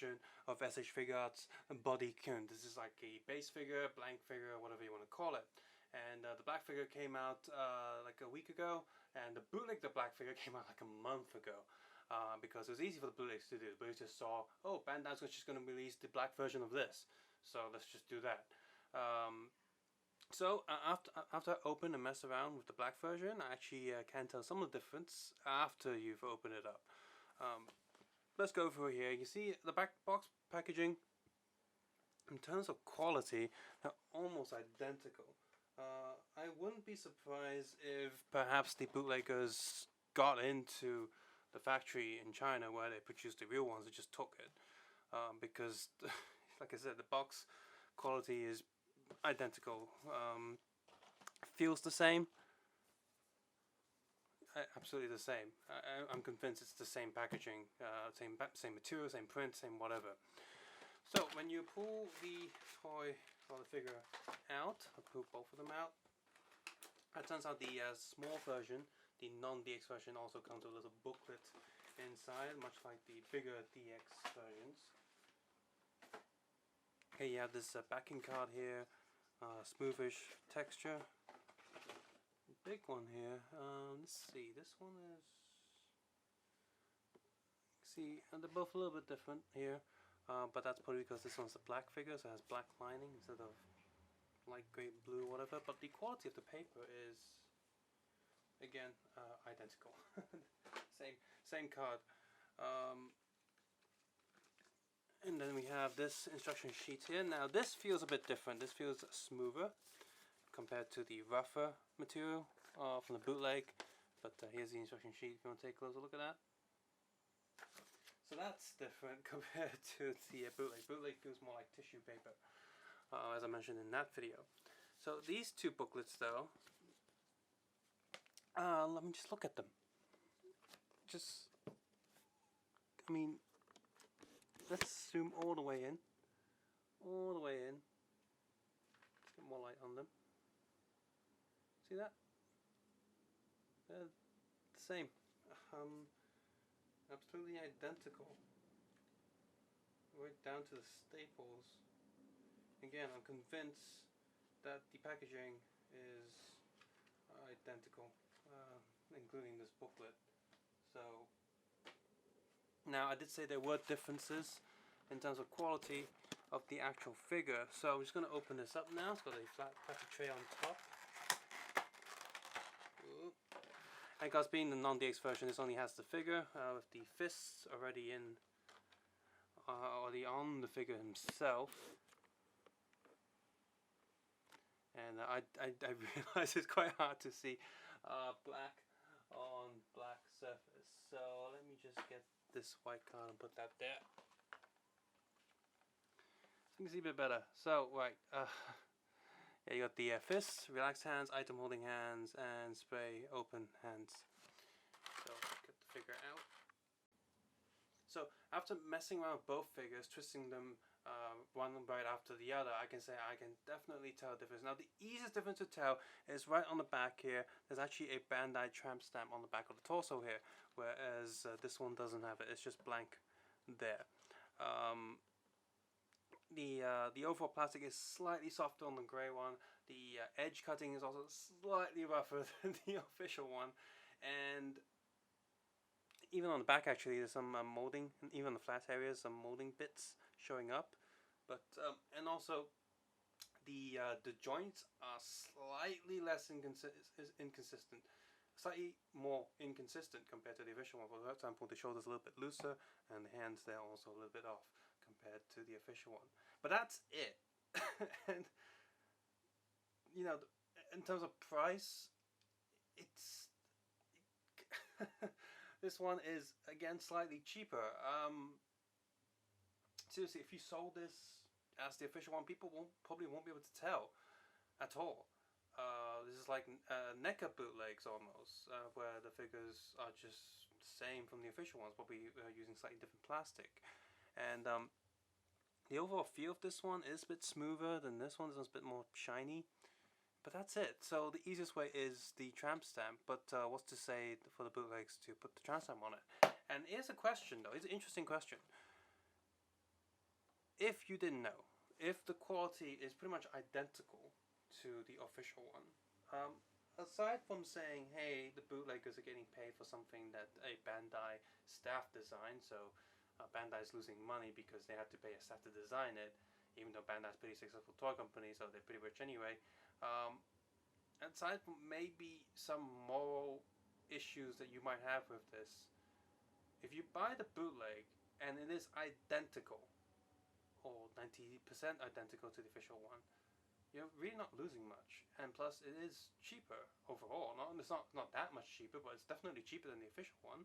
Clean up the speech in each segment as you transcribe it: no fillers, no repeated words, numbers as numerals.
version of SH Figuarts Body Kun. This is like a base figure, blank figure, whatever you want to call it. And the black figure came out like a week ago, and the bootleg, the black figure, came out like a month ago. Because it was easy for the bootlegs to do. The bootlegs just saw, oh, Bandai's just going to release the black version of this, so let's just do that. So after I open and mess around with the black version, I actually can tell some of the difference after you've opened it up. Let's go through here. You see the back box packaging, in terms of quality, they're almost identical. I wouldn't be surprised if perhaps the bootleggers got into the factory in China where they produced the real ones and just took it. Because, like I said, the box quality is identical. Feels the same. Absolutely the same. I'm convinced it's the same packaging, same material, same print, same whatever. So when you pull the toy or the figure out, I'll pull both of them out. It turns out the small version, the non-DX version, also comes with a little booklet inside, much like the bigger DX versions. Okay, you have this backing card here, smoothish texture. Big one here. Let's see, this one is. See, they're both a little bit different here, but that's probably because this one's a black figure, so it has black lining instead of light grey, blue, whatever. But the quality of the paper is, again, identical. same card. And then we have this instruction sheet here. Now this feels a bit different. This feels smoother compared to the rougher material from the bootleg. But here's the instruction sheet if you want to take a closer look at that. So that's different compared to the bootleg. Bootleg feels more like tissue paper, as I mentioned in that video. So these two booklets though, let me just look at them. I mean, let's zoom all the way in. All the way in. Let's get more light on them. See that? They're the same. Absolutely identical. Right down to the staples. Again, I'm convinced that the packaging is identical, including this booklet. So now I did say there were differences in terms of quality of the actual figure. So I'm just going to open this up now. It's got a flat plastic tray on top. And because being the non-DX version, this only has the figure with the fists already in, already on the figure himself. And I realize it's quite hard to see black on black surface. So let me just get this white card and put that there. So you can see a bit better. So right. Yeah, you got the fists, relaxed hands, item holding hands, and spray open hands. So get the figure out. So after messing around with both figures, twisting them one right after the other, I can say I can definitely tell the difference. Now the easiest difference to tell is right on the back here. There's actually a Bandai tramp stamp on the back of the torso here, whereas this one doesn't have it. It's just blank there. The overall plastic is slightly softer on the grey one. The edge cutting is also slightly rougher than the official one, and even on the back actually there's some molding, and even on the flat areas some molding bits showing up. But and also the joints are slightly less inconsistent, slightly more inconsistent compared to the official one. For example, the shoulders a little bit looser, and the hands there also a little bit off compared to the official one. But that's it. And you know, in terms of price, it's this one is again slightly cheaper. Seriously, if you sold this as the official one, people probably won't be able to tell at all. This is like NECA bootlegs almost, where the figures are just the same from the official ones, probably using slightly different plastic. And the overall feel of this one is a bit smoother than this one. This one's a bit more shiny. But that's it. So the easiest way is the tramp stamp, but what's to say for the bootlegs to put the tramp stamp on it? And here's a question though, it's an interesting question. if you didn't know, if the quality is pretty much identical to the official one, aside from saying, hey, the bootleggers are getting paid for something that a Bandai staff designed, so Bandai is losing money because they had to pay a staff to design it, even though Bandai's a pretty successful toy company, so they're pretty rich anyway. Aside from maybe some moral issues that you might have with this, if you buy the bootleg and it is identical, or 90% identical to the official one, you're really not losing much. And plus, it is cheaper overall. It's not that much cheaper, but it's definitely cheaper than the official one.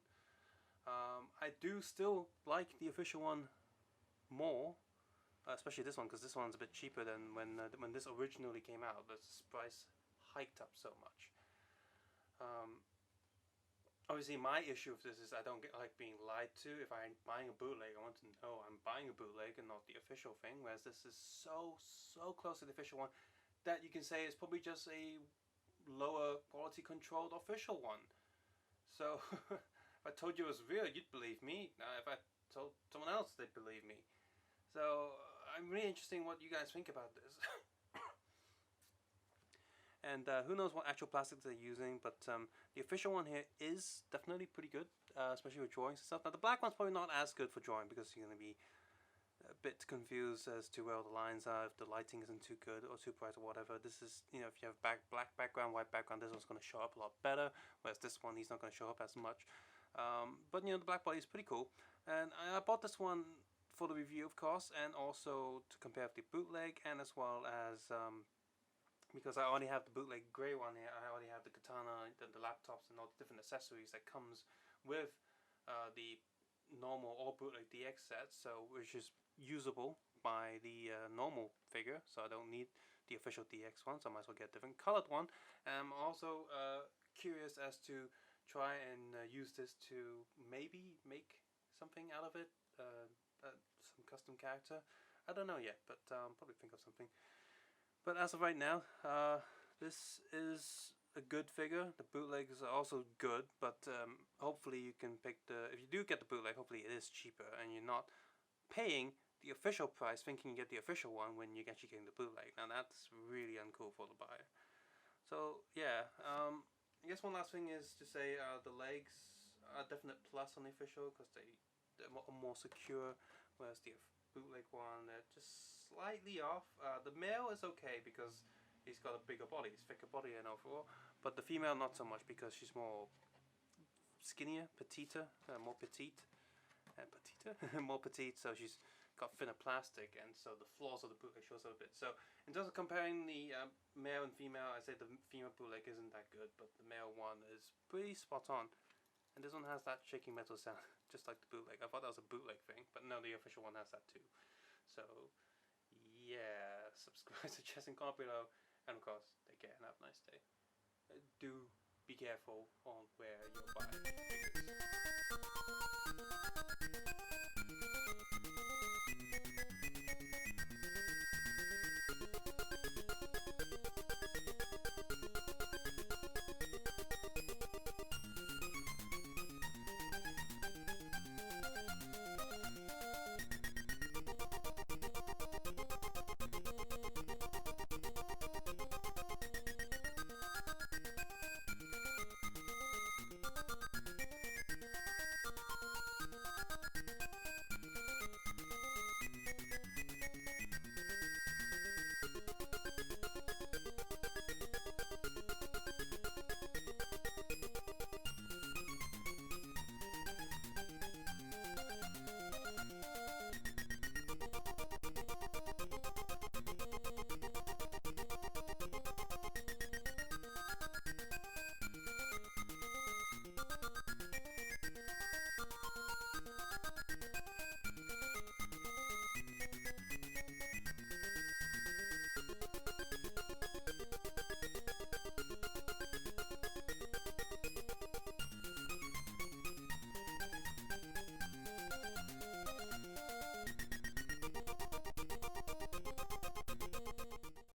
I do still like the official one more, especially this one, because this one's a bit cheaper than when this originally came out. The price hiked up so much. Obviously, my issue with this is I don't like being lied to. If I'm buying a bootleg, I want to know I'm buying a bootleg and not the official thing. Whereas this is so close to the official one that you can say it's probably just a lower quality controlled official one. So if I told you it was real, you'd believe me. If I told someone else, they'd believe me. So I'm really interested in what you guys think about this. And who knows what actual plastics they're using, but the official one here is definitely pretty good, especially with drawings and stuff. Now the black one's probably not as good for drawing because you're going to be a bit confused as to where all the lines are, if the lighting isn't too good or too bright or whatever. This is, if you have black background, white background, this one's going to show up a lot better, whereas this one, he's not going to show up as much. But the black body is pretty cool, and I bought this one for the review, of course, and also to compare with the bootleg, and as well as because I already have the bootleg grey one here. I already have the katana, the laptops, and all the different accessories that comes with the normal or bootleg DX sets, so which is usable by the normal figure, so I don't need the official DX one, so I might as well get a different colored one. And I'm also curious as to try and use this to maybe make something out of it, some custom character. I don't know yet, but probably think of something. But as of right now, this is a good figure. The bootlegs are also good, but hopefully you can pick if you do get the bootleg, hopefully it is cheaper and you're not paying the official price thinking you get the official one when you're actually getting the bootleg. Now that's really uncool for the buyer. So yeah, I guess one last thing is to say the legs are a definite plus on the official because they're more secure, whereas the bootleg one, they're just slightly off. The male is okay because he's got a bigger body, he's thicker body and overall, but the female not so much because she's more skinnier, petiter, more petite, more petite, so she's got thinner plastic, and so the flaws of the bootleg shows up a bit. So in terms of comparing the male and female, I'd say the female bootleg isn't that good, but the male one is pretty spot on. And this one has that shaking metal sound, just like the bootleg. I thought that was a bootleg thing, but no, the official one has that too. So, yeah, subscribe, suggest, and comment below. And of course, take care and have a nice day. Do be careful on where you're buying.